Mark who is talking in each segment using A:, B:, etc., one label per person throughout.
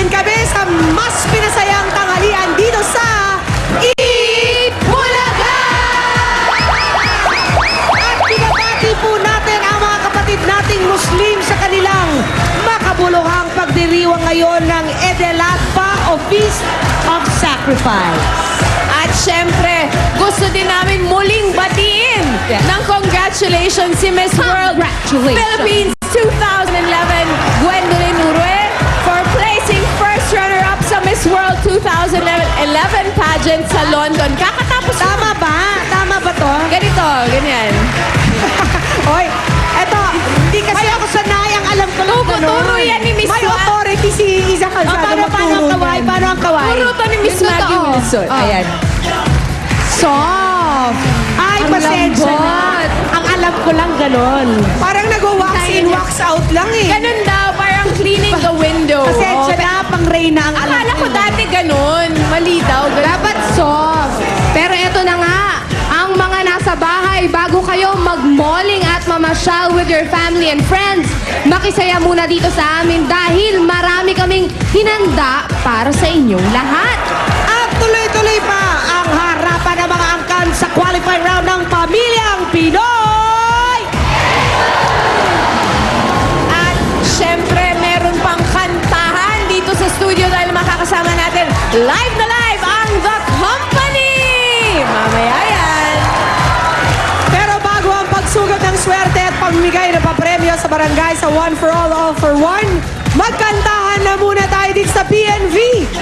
A: natin kami sa mas pinasayang tanghalian dito sa Eat Bulaga! At binabati po natin ang mga kapatid nating Muslim sa kanilang makabuluhang pagdiriwang ngayon ng Eid al-Adha o Feast of Sacrifice.
B: At syempre, gusto din namin muling batiin ng congratulations si Miss World Philippines 2011, Gwendolyn Urue, for placing first runner-up sa Miss World 2011 pageant sa London. Kakatapos
A: Tama ba? Tama ba to?
B: ganito, ganyan.
A: Oy, eto, hindi kasi ako sanay. Ang alam ko lang
B: Turo yan ni Miss
A: May
B: Wa-
A: authority si Isa Calzado
B: paano ang kaway?
A: niyan. Paano ang kaway?
B: Turo to ni Miss Maggie Wilson. Ayan.
A: Soft. Ay,
B: Ang
A: pasensya na.
B: lambot.
A: Ang alam ko lang ganon. Parang nag-wax in, wax out lang eh.
B: Ganun daw, parang cleaning the window.
A: Pasensya na, pang Reyna ang alam
B: Akala ko
A: ko.
B: dati ganun. Mali daw.
C: Dapat soft. Pero eto na nga, ang mga nasa bahay, bago kayo mag-malling at mamasyal with your family and friends, makisaya muna dito sa amin dahil marami kaming hinanda para sa inyong lahat.
A: At tuloy-tuloy pa ang harapan ng mga angkan sa qualifying round ng Pamilyang Pinoy!
B: At syempre, meron pang kantahan dito sa studio dahil makakasama natin live na live ang The Company! Mamaya yan.
A: Pero bago ang pagsugod ng swerte at pamimigay ng papremyo sa barangay sa One for All for One, magkantahan na muna tayo dito sa PNV.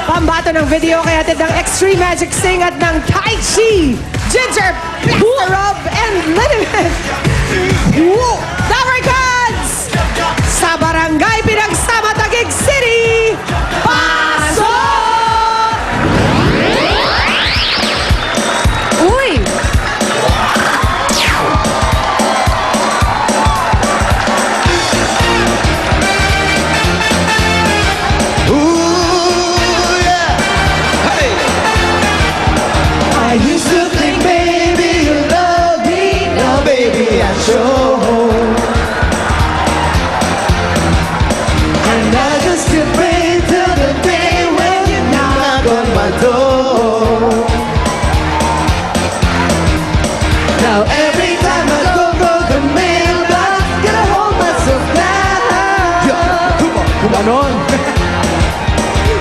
A: Pambato ng video kaya natin ng Extreme Magic Sing at ng Tai Chi, Ginger, Blaster Rob, and Liniment. Woo! The Records! Sa barangay Pinagsama Taguig City, pasok!
C: Uy!
D: I used to think, baby, you love me. Now, baby, I sure. And I just can't wait till the day when you knock on my door. Now, every time I go the mailbox, gotta hold myself down. Come on.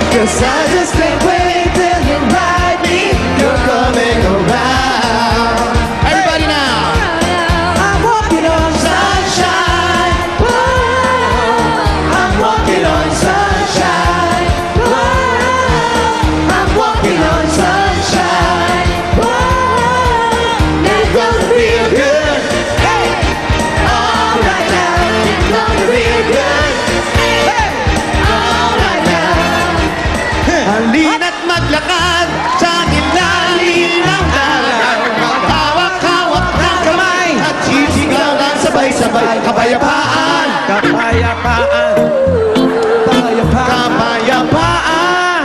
D: Cause I just can't wait till you ride me. You're coming around. Everybody now. I'm walking on sunshine. Whoa. I'm walking on sunshine. Whoa. I'm walking on sunshine. Whoa. It's gonna feel good. Hey. All right now. It's gonna feel good. Hey. All right now. Halina't maglakad sa ilalim ng araw. Hawak-hawak ng kamay at sisigaw ng sabay-sabay. Kapayapaan! Kapayapaan! Kapayapaan!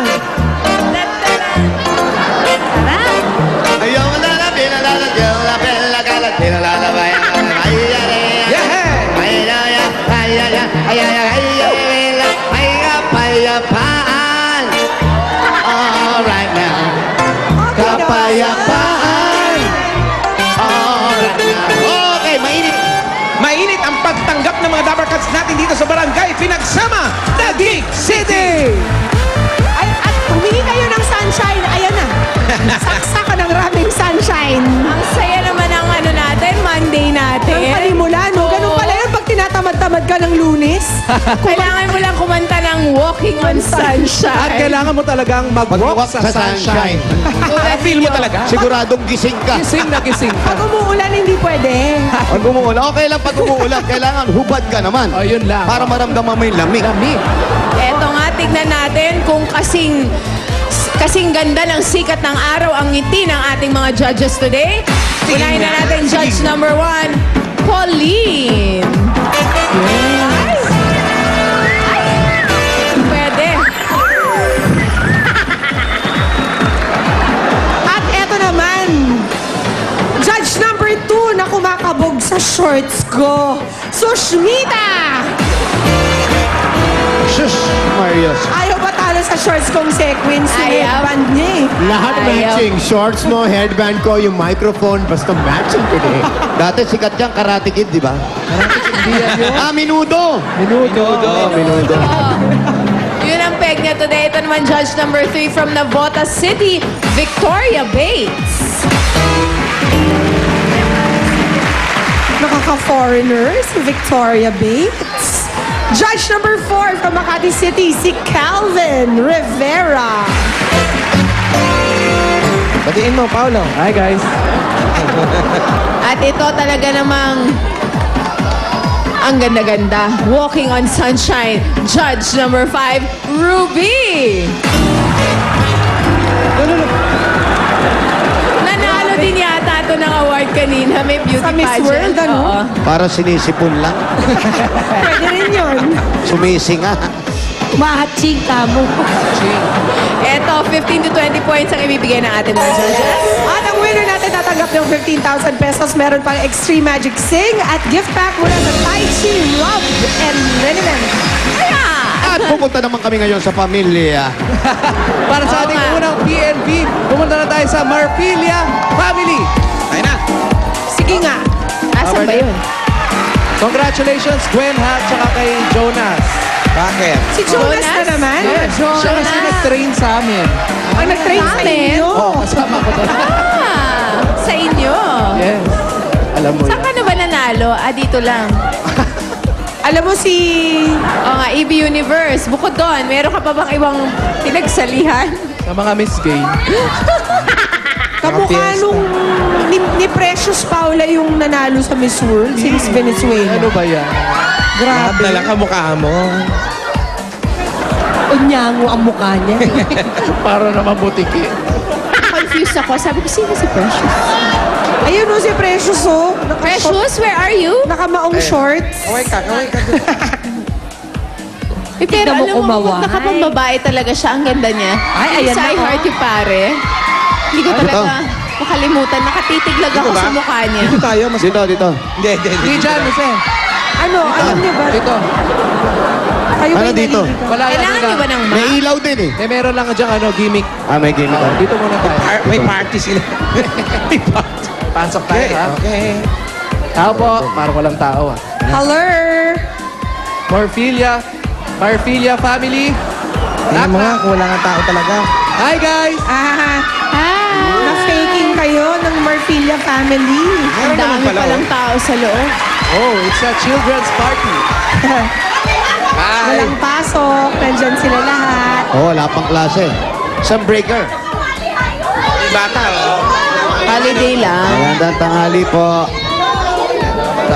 D: Ayaw na la pila la la la la pila la la pila la la la kapayapaan! All right now. Kapayapaan! All right now. Okay, mainit.
E: Mainit ang pagtanggap ng mga Dabarkats natin dito sa Barangay Pinagsama, Taguig City!
A: Ay, at humingi kayo ng sunshine. Ayan na. Saksa ka ng raming sunshine.
B: Ang saya naman ang ano natin, Monday
A: Ang
B: natin.
A: palimulan mo. Ganun pala yun pag tinatamad-tamad ka ng Lunes.
B: Kailangan mo lang kumanta ng Walking on Sunshine.
E: At kailangan mo talagang mag-walk sa sunshine. Feel mo talaga?
D: Siguradong gising ka.
E: Gising na gising
A: Pag
E: ka.
A: umuulan, hindi pwede.
D: Pag umuulan, okay lang pag umuulan. Kailangan hubad ka naman.
E: O, yun lang.
D: Para maramdaman mo yung lamig.
E: Lamig.
B: Eto nga, tignan natin kung kasing ganda ng sikat ng araw ang ngiti ng ating mga judges today. Unahin na natin judge number 1, Pauline. Ay! Pwede.
A: At eto naman, judge number 2 na kumakabog sa shorts ko, Sushmita!
D: Shush, Marios.
A: Ayaw ba talo sa shorts kong sequins yung
B: Ayaw.
A: headband niya eh.
D: Lahat
B: Ayaw.
D: matching. Shorts mo, headband ko, yung microphone, basta matching today. Dati sikat yan, Karate Kid, di ba? Karate Kid, di yan yun? Minudo! Minudo.
B: Yun ang peg niya today. Ito naman judge number 3 from Navotas City, Victoria Bates.
A: Nakaka-foreigner si Victoria Bates. Judge number 4 from Makati City, si Calvin Rivera.
E: Batiin mo, Paolo.
D: Hi, guys.
B: At ito talaga namang ang ganda-ganda. Walking on Sunshine. Judge number 5, Ruby. Nanalo din yata ito ng award kanina. May beauty
A: Sa Miss
B: pageant.
A: World, ano?
B: Oo.
D: Para sinisipon lang.
A: Pwede rin yun.
D: Sumisinga.
A: Mahatching ka mo.
B: Ito, 15 to 20 points ang ibibigay ng ating mga judges.
A: At ang winner natin tatanggap ng 15,000 pesos. Meron pang Extreme Magic Sing at gift pack mula sa Tai Chi Rub and Liniment.
D: At pupunta naman kami ngayon sa pamilya.
F: Para sa ating
B: Oo nga.
F: unang PNP, pumunta na tayo sa Marfilia Family.
E: Tayo na.
A: Sige nga.
B: Asan ba yun?
F: Congratulations, Gwen ha, tsaka kay Jonas.
E: Bakit?
A: Si Jonas na naman.
F: Siya kasi nag-train sa amin.
A: Ang nag-train sa
B: Amen.
A: inyo.
F: Oo, kasama ko doon.
B: Sa inyo.
F: Yes. Alam mo
B: Saan
F: yan.
B: ka na ba nanalo? Dito lang.
A: Alam mo si...
B: Oo nga, EB Universe. Bukod doon, meron ka pa bang ibang pinagsalihan?
F: Sa mga Miss Gay.
A: Kamukha nung ni Precious Paula yung nanalo sa Miss World, si Miss Venezuela.
F: Ano ba yan?
E: Lahat na lang kamukha mo.
A: Unyango ang mukha niya.
F: Para naman butiki.
B: Confused ako. Sabi ko, sino si Precious?
A: Ayun o si Precious o.
B: Precious, where are you?
A: Nakamaong shorts.
E: Kaway ka.
B: Eh, pero
A: Tignan mo
B: alam mo,
A: kumaway.
B: nakapambabae talaga siya. Ang ganda niya.
A: Ay, ayan
B: Sa
A: na,
B: I
A: oh.
B: Heart You, pare. Hindi ko talaga makalimutan. Nakatitiglag ako
E: Dito ba?
B: sa mukha niya.
E: Dito tayo. Mas...
D: Dito.
E: Hindi.
F: Hindi dyan, Jose.
A: Ano, alam niyo ba?
F: Dito.
A: Kayo
D: Ano
A: ba'y
D: dito?
A: nalilito?
F: Wala yan
B: Kailangan
F: nila.
B: niyo ba ng
D: May
B: map?
D: ilaw din eh.
F: Eh, meron lang dyan, gimmick.
D: May game ako.
F: Dito muna tayo.
E: May party sila. May party.
F: Pasok tayo,
E: Okay,
F: ha?
E: okay.
F: Tao po. Parang walang tao, ha?
A: Hello?
F: Marfilia Family.
E: Tingnan mo nga kung wala nga tao talaga.
F: Hi, guys!
A: Na-faking kayo ng Marfilia family.
B: Ang dami
E: pala,
B: palang tao sa loob.
F: Oh, it's a children's party. Hi!
A: Walang pasok, nandyan sila lahat.
D: Oh, wala pang klase. Isang breaker.
E: May bata, oh.
B: Holiday lang.
D: Magandang tanghali po.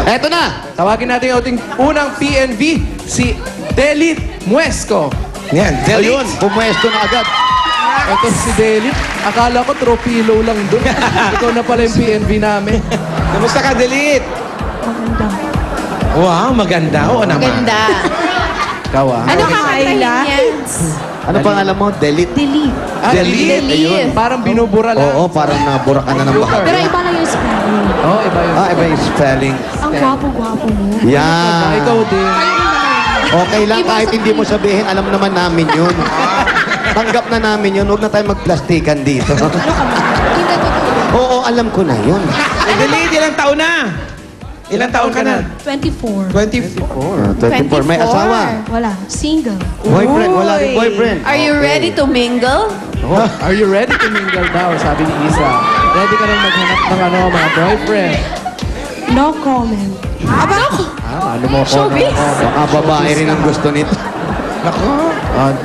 D: Eto na!
F: Tawagin natin ang ating unang PNV, si Delit Muesco.
E: Yan, delete.
D: Ayun, pumuesto na agad.
F: Ito si Delit. Akala ko tropilo lang doon. Ikaw na pala yung PNV namin.
E: Kamusta ka, delete? Wow, maganda. Oo naman.
B: Ganda.
F: Ikaw ah.
B: Ano
A: Okay,
B: kakantahin
A: Ayla.
B: niya?
D: Ano pangalan mo? Delete.
F: Ah,
E: Delete.
F: Ayun. Parang binubura lang.
D: Oo, parang nabura ka na ng baka.
C: Pero iba lang yung spelling.
F: Oh, iba yun.
D: Iba yung spelling.
C: Ang gwapo-gwapo mo.
F: Ah,
D: Yan.
F: ikaw din.
D: Okay lang, kahit hindi mo sabihin, alam naman namin yun. Tanggap na namin yun, huwag na tayo magplastikan dito. Oo, alam ko na yun.
E: Delete, ilang taon na? Ilang taon ka na?
C: 24.
E: 24.
D: 24, may asawa.
C: Wala. Single.
D: Boyfriend, wala rin boyfriend.
B: Are you ready to mingle?
F: Oh, are you ready to mingle daw? Sabi ni Isa. Ready ka nang maghanap ng mga boyfriend?
C: No comment.
F: Ano mo ko?
B: Showbiz.
D: Baka babae rin ang gusto nito.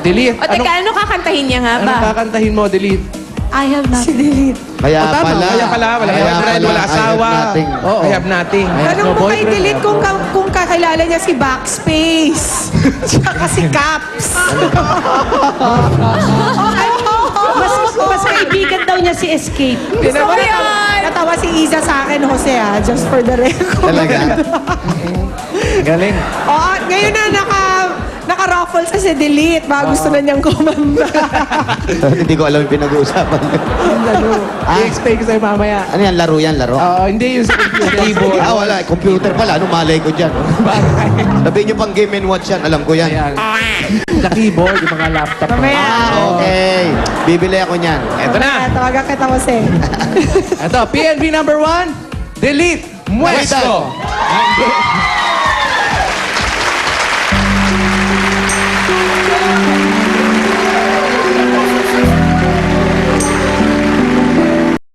F: Delete.
B: O teka, ano kakantahin niya nga ba?
F: Anong kakantahin mo, Delete?
C: I have
A: Si
C: nothing.
A: Delete.
D: Kaya
F: Oh, tama.
D: pala.
E: Kaya pala, wala
D: kaya
E: boyfriend,
D: pala,
E: wala
D: I have
E: asawa.
D: nothing.
F: Oo.
E: I have nothing.
F: I have
A: Tanong
F: no
A: mo kay
F: boyfriend,
A: Delete
F: I have
A: kung kakilala niya si Backspace. Tsaka si Caps. Mas kaibigan daw niya si Escape. Gusto mo natawa si Isa sa akin, Jose, just for the record.
D: Talaga.
F: Galing.
A: Oo, ngayon na Naka-ruffles kasi delete. Baka gusto na niyang kumanda.
D: Hindi ko alam yung pinag-uusapan.
F: I-explain ko sa'yo mamaya.
D: Ano yan? Laro yan? Laro?
F: Hindi yung sa computer.
E: Keyboard.
D: Wala. Computer pala. Ano malay ko dyan? Sabihin nyo pang Game & Watch yan. Alam ko yan.
F: Ayan. Sa keyboard, yung mga laptop.
A: Mamaya.
D: Okay. Bibili ako niyan.
E: Eto na.
A: Tawagan kita ko sing.
F: Ito, PNV number 1, delete.
E: Muesto.